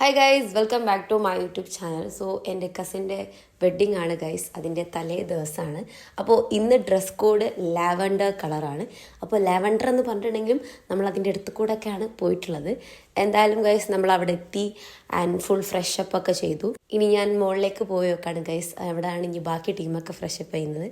Hi guys, welcome back to my YouTube channel. So എൻ്റെ കസിൻ്റെ wedding ആണ് guys, അതിൻ്റെ തലേ ദിവസമാണ്. അപ്പോൾ ഇന്ന് ഡ്രസ് കോഡ് ലാവൻഡർ കളറാണ്. അപ്പോൾ ലാവൻഡർ എന്ന് പറഞ്ഞിട്ടുണ്ടെങ്കിലും നമ്മൾ അതിൻ്റെ അടുത്ത് കൂടെയൊക്കെയാണ് പോയിട്ടുള്ളത്. എന്തായാലും ഗൈസ് നമ്മൾ അവിടെ എത്തി ആൻഡ് ഫുൾ ഫ്രഷപ്പ് ഒക്കെ ചെയ്തു. ഇനി ഞാൻ മുകളിലേക്ക് പോയി നോക്കാണ് ഗൈസ്, അവിടെയാണ് ഇനി ബാക്കി ടീമൊക്കെ ഫ്രഷപ്പ് ചെയ്യുന്നത്.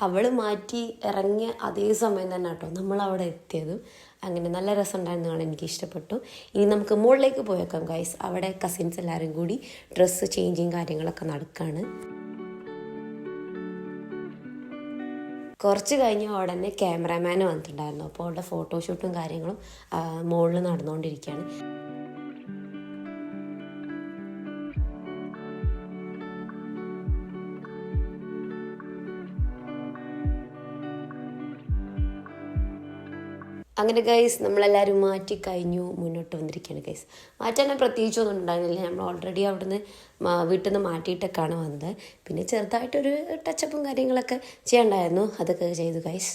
അവൾ മാറ്റി ഇറങ്ങിയ അതേ സമയം തന്നെ കേട്ടോ നമ്മളവിടെ എത്തിയതും. അങ്ങനെ നല്ല രസമുണ്ടായിരുന്നതാണ്, എനിക്ക് ഇഷ്ടപ്പെട്ടു. ഇനി നമുക്ക് മുകളിലേക്ക് പോയേക്കാം ഗൈസ്. അവിടെ കസിൻസ് എല്ലാവരും കൂടി ഡ്രസ്സ് ചേഞ്ചിങ് കാര്യങ്ങളൊക്കെ നടക്കുകയാണ്. കുറച്ച് കഴിഞ്ഞ ഉടനെ ക്യാമറാമാൻ വന്നിട്ടുണ്ടായിരുന്നു. അപ്പോൾ അവിടെ ഫോട്ടോഷൂട്ടും കാര്യങ്ങളും മുകളിൽ നടന്നുകൊണ്ടിരിക്കുകയാണ്. അങ്ങനെ ഗൈസ് നമ്മളെല്ലാവരും മാറ്റി കഴിഞ്ഞു, മുന്നോട്ട് വന്നിരിക്കുകയാണ് ഗൈസ്. മാറ്റാൻ പ്രത്യേകിച്ചൊന്നും ഉണ്ടായിരുന്നില്ല, നമ്മൾ ഓൾറെഡി അവിടുന്ന് വീട്ടിൽ നിന്ന് മാറ്റിയിട്ടൊക്കെയാണ് വന്നത്. പിന്നെ ചെറുതായിട്ടൊരു ടച്ചപ്പും കാര്യങ്ങളൊക്കെ ചെയ്യണ്ടായിരുന്നു, അതൊക്കെ ചെയ്തു ഗൈസ്.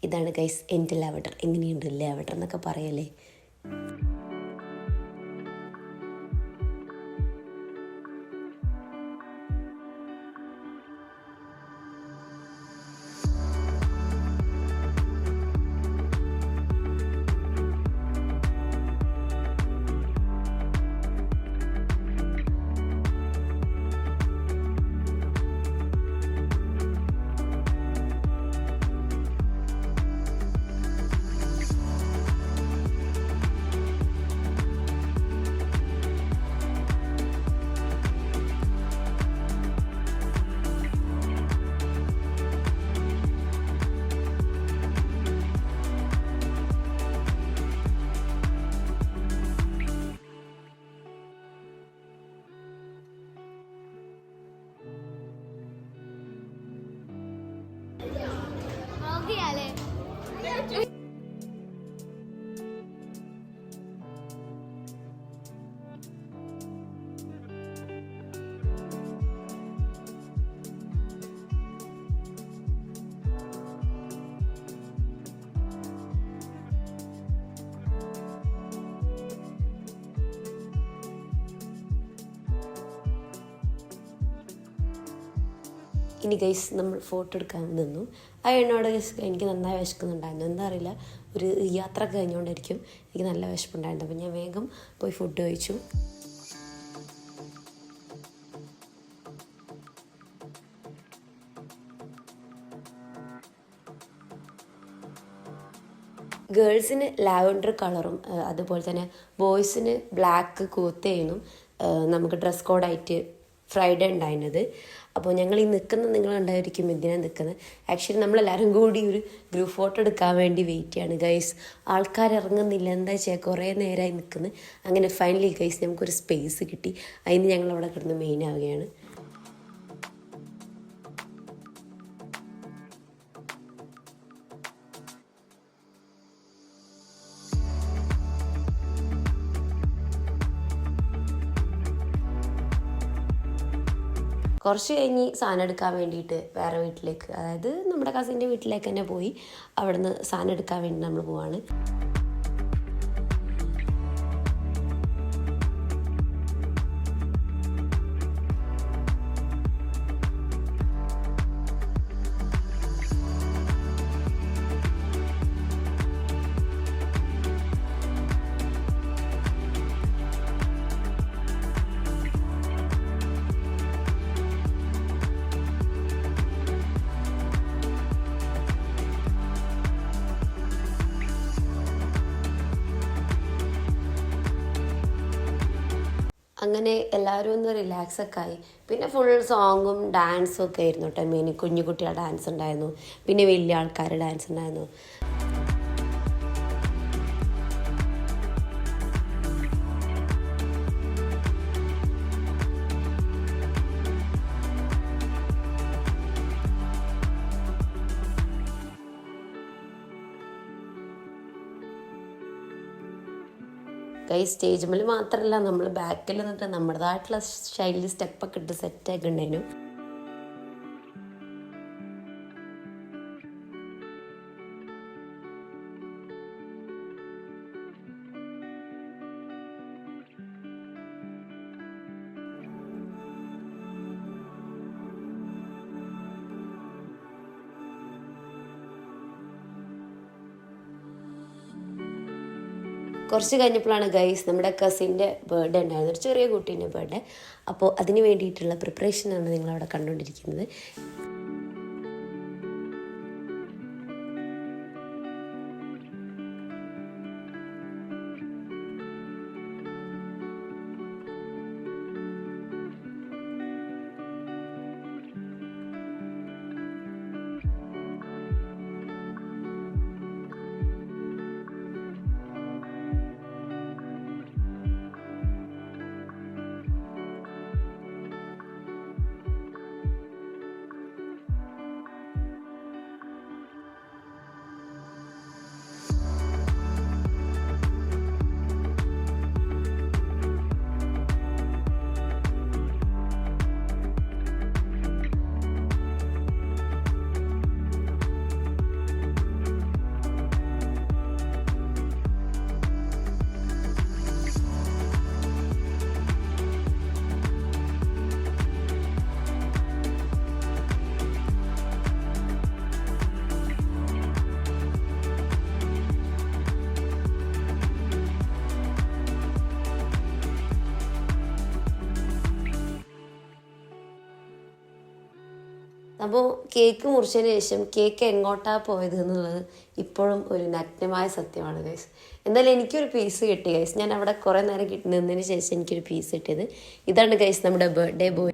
ഇതാണ് ഗൈസ് എൻ്റെ ലാവൻഡർ. എങ്ങനെയുണ്ട് ലാവൻഡർ എന്നൊക്കെ പറയല്ലേ. ഇനി ഗൈസ് നമ്മൾ ഫോട്ടോ എടുക്കാൻ നിന്നു. ആ എണ്ണോട് ഗൈസ് എനിക്ക് നന്നായി വിശക്കുന്നുണ്ടായിരുന്നു. എന്താ അറിയില്ല, ഒരു യാത്ര കഴിഞ്ഞുകൊണ്ടിരിക്കും എനിക്ക് നല്ല വിശപ്പുണ്ടായിരുന്നു. അപ്പം ഞാൻ വേഗം പോയി ഫുഡ് കഴിച്ചു. ഗേൾസിന് ലാവൻഡർ കളറും അതുപോലെ തന്നെ ബോയ്സിന് ബ്ലാക്ക് കൂത്തയും നമുക്ക് ഡ്രസ് കോഡായിട്ട് ഫ്രൈഡേ ഉണ്ടായിരുന്നത്. അപ്പോൾ ഞങ്ങൾ ഈ നിൽക്കുന്നത് നിങ്ങൾ ഉണ്ടായിരിക്കും എന്തിനാണ് നിൽക്കുന്നത്. ആക്ച്വലി നമ്മളെല്ലാവരും കൂടി ഒരു ഗ്രൂപ്പ് ഫോട്ടോ എടുക്കാൻ വേണ്ടി വെയിറ്റ് ചെയ്യാണ് ഗൈസ്. ആൾക്കാർ ഇറങ്ങുന്നില്ല, എന്താ വെച്ചാൽ കുറേ നേരമായി നിൽക്കുന്നത്. അങ്ങനെ ഫൈനലി ഗൈസ് നമുക്കൊരു സ്പേസ് കിട്ടി. അതിന് ഞങ്ങൾ അവിടെ കിടന്ന് മെയിൻ ആവുകയാണ്. കുറച്ച് കഴിഞ്ഞ് സാധനം എടുക്കാൻ വേണ്ടിയിട്ട് വേറെ വീട്ടിലേക്ക്, അതായത് നമ്മുടെ കസിൻ്റെ വീട്ടിലേക്ക് തന്നെ പോയി അവിടുന്ന് സാധനം എടുക്കാൻ വേണ്ടി നമ്മൾ പോവാണ്. അങ്ങനെ എല്ലാവരും ഒന്ന് റിലാക്സൊക്കെ ആയി. പിന്നെ ഫുൾ സോങ്ങും ഡാൻസും ഒക്കെ ആയിരുന്നു കേട്ടോ. മെയിൻ കുഞ്ഞു കുട്ടികളുടെ ഡാൻസ് ഉണ്ടായിരുന്നു, പിന്നെ വലിയ ആൾക്കാരുടെ ഡാൻസ് ഉണ്ടായിരുന്നു. ഗൈസ് സ്റ്റേജ് മേൽ മാത്രമല്ല, നമ്മൾ ബാക്കിൽ നിന്നിട്ട് നമ്മുടേതായിട്ടുള്ള സ്റ്റൈലിൽ സ്റ്റെപ്പൊക്കെ ഇട്ട് സെറ്റാക്കി ഉണ്ടായിരുന്നു. കുറച്ച് കഴിഞ്ഞപ്പോഴാണ് ഗൈസ് നമ്മുടെ കസിൻ്റെ ബർത്ത്ഡേ ഉണ്ടായിരുന്നത്, ഒരു ചെറിയ കുട്ടീൻ്റെ ബർത്ത്ഡേ. അപ്പോൾ അതിന് വേണ്ടിയിട്ടുള്ള പ്രിപ്പറേഷനാണ് നിങ്ങളവിടെ കണ്ടുകൊണ്ടിരിക്കുന്നത്. അപ്പോൾ കേക്ക് മുറിച്ചതിന് ശേഷം കേക്ക് എങ്ങോട്ടാണ് പോയത് എന്നുള്ളത് ഇപ്പോഴും ഒരു നഗ്നമായ സത്യമാണ് ഗൈസ്. എന്തായാലും എനിക്കൊരു പീസ് കിട്ടി ഗൈസ്. ഞാൻ അവിടെ കുറേ നേരം നിന്നതിന് ശേഷം എനിക്കൊരു പീസ് കിട്ടിയത്. ഇതാണ് ഗൈസ് നമ്മുടെ ബർത്ത്ഡേ ബോയ്.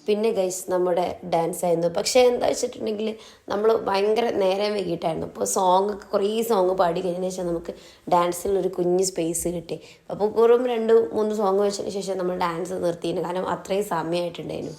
പിന്നെ ഗൈസ് നമ്മുടെ ഡാൻസ് ആയിരുന്നു. പക്ഷേ എന്താ വെച്ചിട്ടുണ്ടെങ്കിൽ നമ്മൾ ഭയങ്കര നേരം വൈകിട്ടായിരുന്നു. അപ്പോൾ കുറേ സോങ് പാടി കഴിഞ്ഞതിന് ശേഷം നമുക്ക് ഡാൻസിലൊരു കുഞ്ഞ് സ്പേസ് കിട്ടി. അപ്പോൾ വെറും 2-3 സോങ് വെച്ചതിന് ശേഷം നമ്മൾ ഡാൻസ് നിർത്തിയിരുന്നു, കാരണം അത്രയും സമയമായിട്ടുണ്ടായിരുന്നു.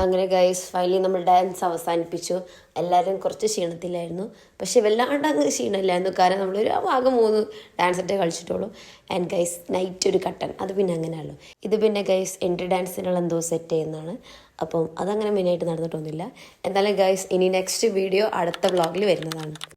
അങ്ങനെ ഗൈസ് ഫൈനലി നമ്മൾ ഡാൻസ് അവസാനിപ്പിച്ചു. എല്ലാവരും കുറച്ച് ക്ഷീണത്തിലായിരുന്നു, പക്ഷെ വല്ലാണ്ട് അങ്ങ് ക്ഷീണമില്ലായിരുന്നു, കാരണം നമ്മളൊരു ഭാഗം 3 ഡാൻസൊക്കെ കളിച്ചിട്ടുള്ളൂ. ആൻഡ് ഗൈസ് നൈറ്റ് ഒരു കട്ടൻ, അത് പിന്നെ അങ്ങനെയാണല്ലോ. ഇത് പിന്നെ ഗൈസ് എൻട്രി ഡാൻസിനുള്ള എന്തോ സെറ്റ് ചെയ്യുന്നതാണ്. അപ്പം അതങ്ങനെ മെയിനായിട്ട് നടന്നിട്ടൊന്നുമില്ല. എന്തായാലും ഗൈസ് ഇനി നെക്സ്റ്റ് വീഡിയോ അടുത്ത വ്ളോഗിൽ വരുന്നതാണ്.